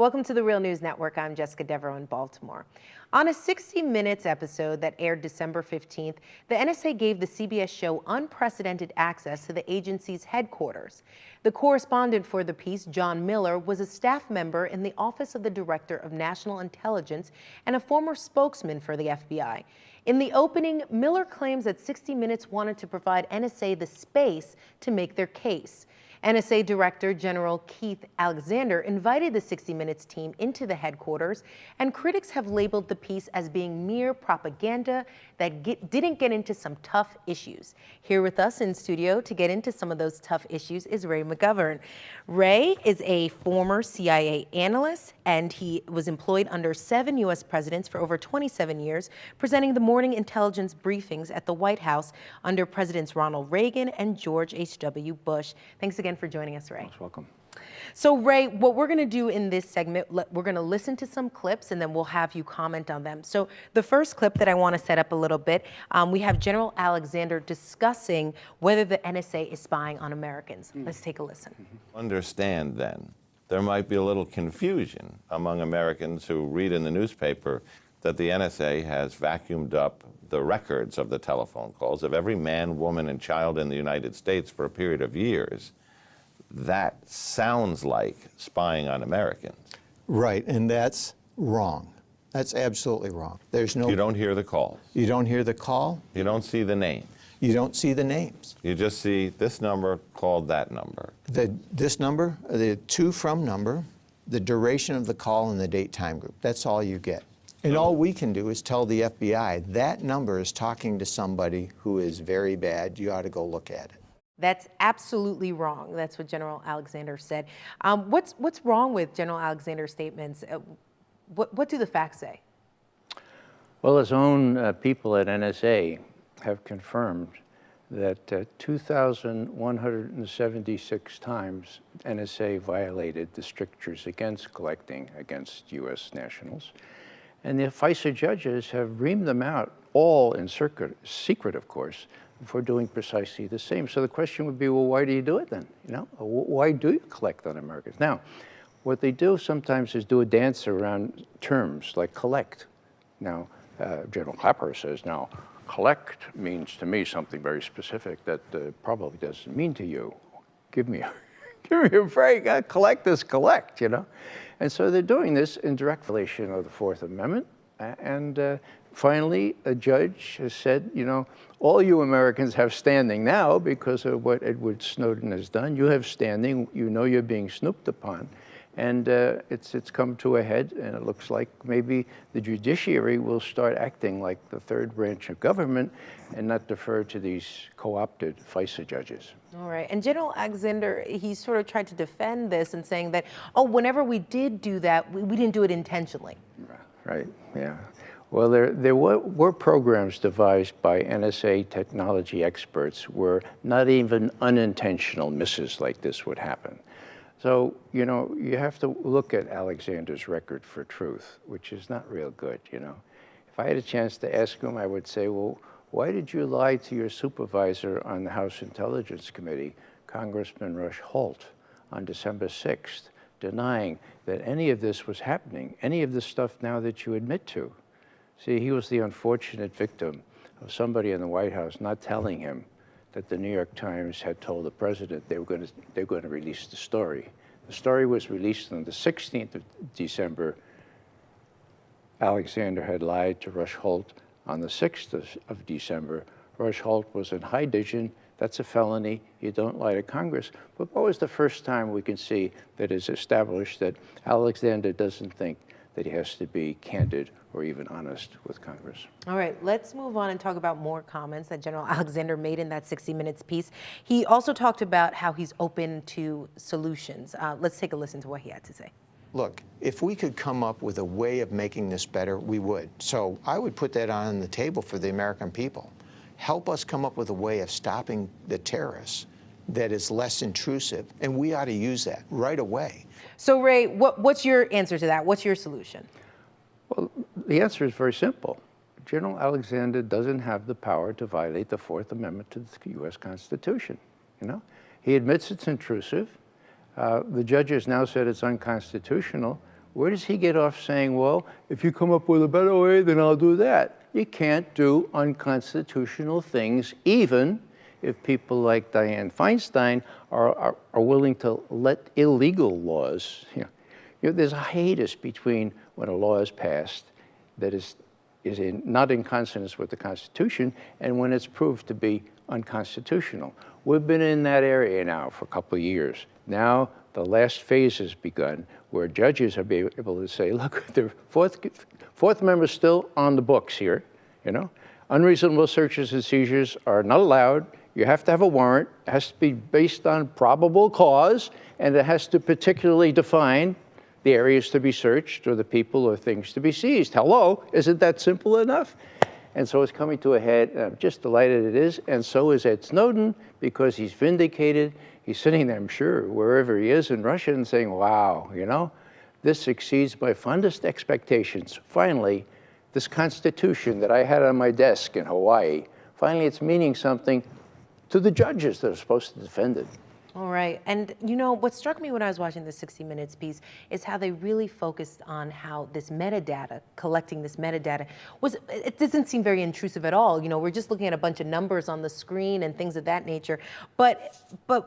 Welcome to the Real News Network. I'm Jessica Devereaux in Baltimore. On a 60 Minutes episode that aired December 15th, the NSA gave the CBS show unprecedented access to the agency's headquarters. The correspondent for the piece, John Miller, was a staff member in the Office of the Director of National Intelligence and a former spokesman for the FBI. In the opening, Miller claims that 60 Minutes wanted to provide NSA the space to make their case. NSA Director General Keith Alexander invited the 60 Minutes team into the headquarters, and critics have labeled the piece as being mere propaganda that didn't get into some tough issues. Here with us in studio to get into some of those tough issues is Ray McGovern. Ray is a former CIA analyst, and he was employed under 7 U.S. presidents for over 27 years, presenting the morning intelligence briefings at the White House under Presidents Ronald Reagan and George H.W. Bush. Thanks again for joining us, Ray. Most welcome. So, Ray, what we're going to do in this segment, we're going to listen to some clips and then we'll have you comment on them. So the first clip that I want to set up a little bit, we have General Alexander discussing whether the NSA is spying on Americans. Let's take a listen. Understand then, there might be a little confusion among Americans who read in the newspaper that the NSA has vacuumed up the records of the telephone calls of every man, woman, and child in the United States for a period of years. That sounds like spying on Americans. Right, and that's wrong. That's absolutely wrong. There's no. You don't hear the calls. You don't hear the call. You don't see the name. You don't see the names. You just see this number called that number. This number, the to from number, the duration of the call, and the date time group. That's all you get. And all we can do is tell the FBI that number is talking to somebody who is very bad. You ought to go look at it. That's absolutely wrong. That's what General Alexander said. What's wrong with General Alexander's statements? What do the facts say? Well, his own people at NSA have confirmed that 2,176 times NSA violated the strictures against collecting against U.S. nationals. And the FISA judges have reamed them out, all in secret, of course, for doing precisely the same. So the question would be, well, why do you do it then? You know, why do you collect on Americans? Now, what they do sometimes is do a dance around terms like collect. Now, General Clapper says, now, collect means to me something very specific that probably doesn't mean to you. Give me a break. Collect is collect, you know? And so they're doing this in direct violation of the Fourth Amendment. And finally, a judge has said, you know, all you Americans have standing now because of what Edward Snowden has done. You have standing. You know you're being snooped upon. And it's come to a head, and it looks like maybe the judiciary will start acting like the third branch of government and not defer to these co-opted FISA judges. All right. And General Alexander, he sort of tried to defend this and saying that, oh, whenever we did do that, we didn't do it intentionally. Right, yeah. Well, there were programs devised by NSA technology experts where not even unintentional misses like this would happen. So, you know, you have to look at Alexander's record for truth, which is not real good, you know. If I had a chance to ask him, I would say, well, why did you lie to your supervisor on the House Intelligence Committee, Congressman Rush Holt, on December 6th, denying that any of this was happening, any of this stuff now that you admit to? See, he was the unfortunate victim of somebody in the White House not telling him that the New York Times had told the president they were going to release the story. The story was released on the 16th of December. Alexander had lied to Rush Holt on the 6th of December. Rush Holt was in high dudgeon. That's a felony. You don't lie to Congress. But what was the first time we can see that it's established that Alexander doesn't think that he has to be candid or even honest with Congress? All right, let's move on and talk about more comments that General Alexander made in that 60 Minutes piece. He also talked about how he's open to solutions. Let's take a listen to what he had to say. Look, if we could come up with a way of making this better, we would. So I would put that on the table for the American people. Help us come up with a way of stopping the terrorists that is less intrusive, and we ought to use that right away. So, Ray, what's your answer to that? What's your solution? Well, the answer is very simple. General Alexander doesn't have the power to violate the Fourth Amendment to the U.S. Constitution. You know, he admits it's intrusive. The judges now said it's unconstitutional. Where does he get off saying, well, if you come up with a better way, then I'll do that? You can't do unconstitutional things, even if people like Dianne Feinstein are willing to let illegal laws, there's a hiatus between when a law is passed that is not in consonance with the Constitution and when it's proved to be unconstitutional. We've been in that area now for a couple of years. Now the last phase has begun where judges are able to say, look, the Fourth Amendment is still on the books here, Unreasonable searches and seizures are not allowed. You have to have a warrant. It has to be based on probable cause, and it has to particularly define the areas to be searched or the people or things to be seized. Hello, isn't that simple enough? And so it's coming to a head, and I'm just delighted it is, and so is Ed Snowden, because he's vindicated. He's sitting there, I'm sure, wherever he is in Russia and saying, wow, this exceeds my fondest expectations. Finally, this Constitution that I had on my desk in Hawaii, finally it's meaning something to the judges that are supposed to defend it. All right. And what struck me when I was watching the 60 Minutes piece is how they really focused on how this metadata, collecting this metadata, it doesn't seem very intrusive at all. We're just looking at a bunch of numbers on the screen and things of that nature. But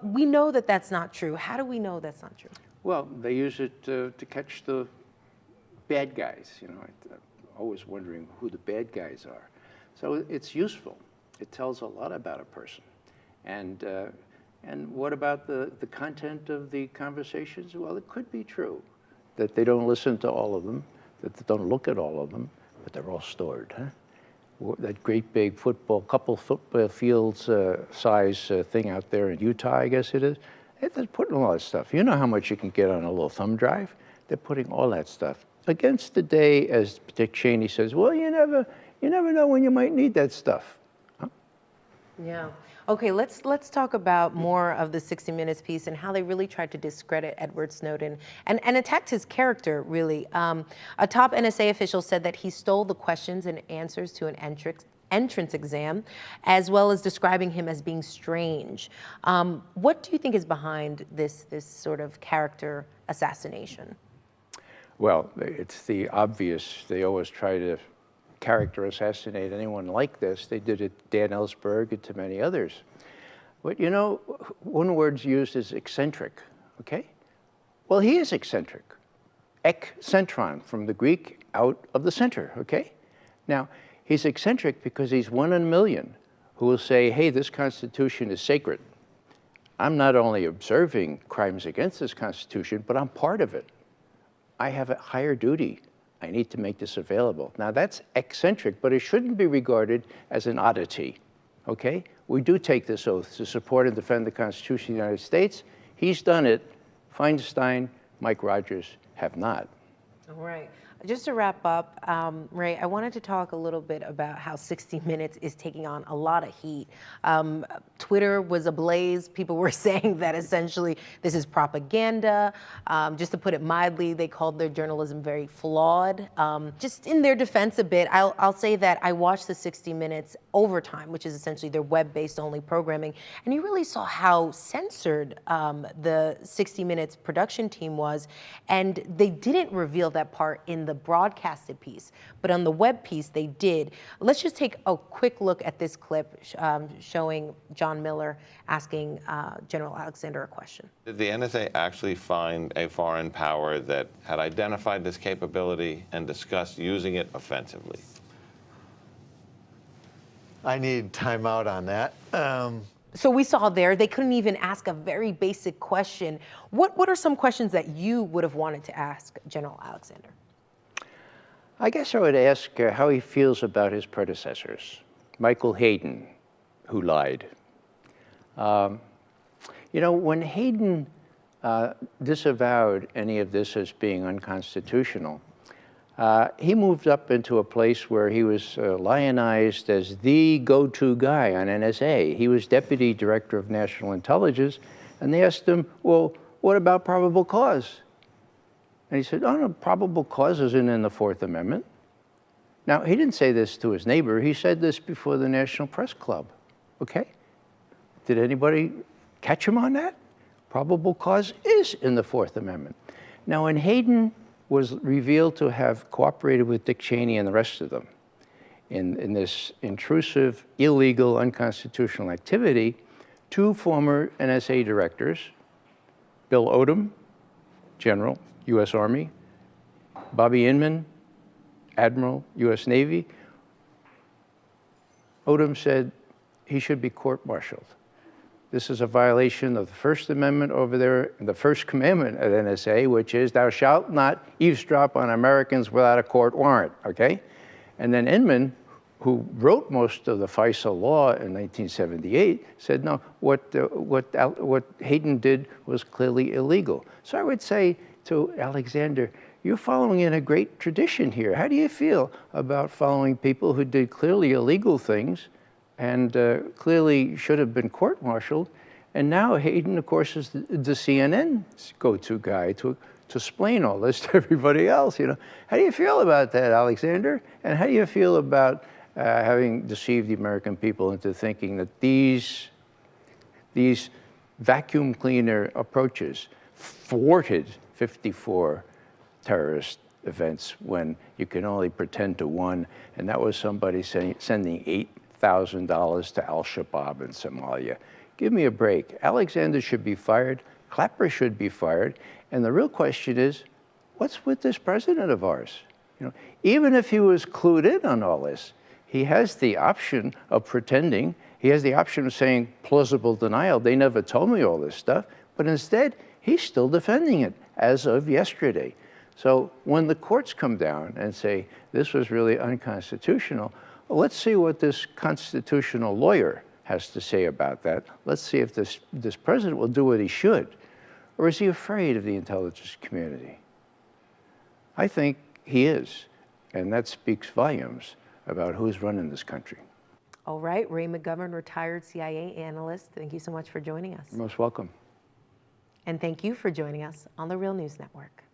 we know that that's not true. How do we know that's not true? Well, they use it to catch the bad guys. I'm always wondering who the bad guys are. So it's useful. It tells a lot about a person. And what about the content of the conversations? Well, it could be true that they don't listen to all of them, that they don't look at all of them, but they're all stored. That great big couple football fields size thing out there in Utah, I guess it is, they're putting a lot of stuff. You know how much you can get on a little thumb drive? They're putting all that stuff. Against the day, as Dick Cheney says, well, you never know when you might need that stuff. Yeah. Okay, let's talk about more of the 60 Minutes piece and how they really tried to discredit Edward Snowden and attacked his character, really. A top NSA official said that he stole the questions and answers to an entrance exam, as well as describing him as being strange. What do you think is behind this sort of character assassination? Well, it's the obvious. They always try to character assassinate anyone like this. They did it to Dan Ellsberg and to many others. But one word's used is eccentric, okay? Well, he is eccentric. Ekcentron, from the Greek, out of the center, okay? Now, he's eccentric because he's one in a million who will say, hey, this Constitution is sacred. I'm not only observing crimes against this Constitution, but I'm part of it. I have a higher duty. I need to make this available. Now that's eccentric, but it shouldn't be regarded as an oddity, okay? We do take this oath to support and defend the Constitution of the United States. He's done it. Feinstein, Mike Rogers have not. All right. Just to wrap up, Ray, I wanted to talk a little bit about how 60 Minutes is taking on a lot of heat. Twitter was ablaze. People were saying that essentially this is propaganda. Just to put it mildly, they called their journalism very flawed. Just in their defense a bit, I'll say that I watched the 60 Minutes overtime, which is essentially their web-based only programming, and you really saw how censored the 60 Minutes production team was, and they didn't reveal that part in the broadcasted piece, but on the web piece they did. Let's just take a quick look at this clip showing John Miller asking General Alexander a question. Did the NSA actually find a foreign power that had identified this capability and discussed using it offensively? I need time out on that. So we saw there, they couldn't even ask a very basic question. What are some questions that you would have wanted to ask General Alexander? I guess I would ask how he feels about his predecessors. Michael Hayden, who lied. When Hayden disavowed any of this as being unconstitutional, he moved up into a place where he was lionized as the go-to guy on NSA. He was Deputy Director of National Intelligence, and they asked him, well, what about probable cause? And he said, oh, no, probable cause isn't in the Fourth Amendment. Now, he didn't say this to his neighbor. He said this before the National Press Club, okay? Did anybody catch him on that? Probable cause is in the Fourth Amendment. Now, when Hayden was revealed to have cooperated with Dick Cheney and the rest of them in this intrusive, illegal, unconstitutional activity. Two former NSA directors, Bill Odom, General, U.S. Army, Bobby Inman, Admiral, U.S. Navy. Odom said he should be court-martialed. This is a violation of the First Amendment over there, and the first commandment at NSA, which is, thou shalt not eavesdrop on Americans without a court warrant, okay? And then Inman, who wrote most of the FISA law in 1978, said, no, what Hayden did was clearly illegal. So I would say to Alexander, you're following in a great tradition here. How do you feel about following people who did clearly illegal things and clearly should have been court-martialed? And now Hayden, of course, is the CNN's go-to guy to explain all this to everybody else. You know, how do you feel about that, Alexander? And how do you feel about having deceived the American people into thinking that these vacuum cleaner approaches thwarted 54 terrorist events when you can only pretend to one, and that was somebody sending $8,000 to Al-Shabaab in Somalia. Give me a break. Alexander should be fired. Clapper should be fired. And the real question is, what's with this president of ours? You know, even if he was clued in on all this, he has the option of pretending. He has the option of saying plausible denial. They never told me all this stuff. But instead, he's still defending it as of yesterday. So when the courts come down and say, this was really unconstitutional, well, let's see what this constitutional lawyer has to say about that. Let's see if this president will do what he should. Or is he afraid of the intelligence community? I think he is. And that speaks volumes about who's running this country. All right, Ray McGovern, retired CIA analyst. Thank you so much for joining us. You're most welcome. And thank you for joining us on the Real News Network.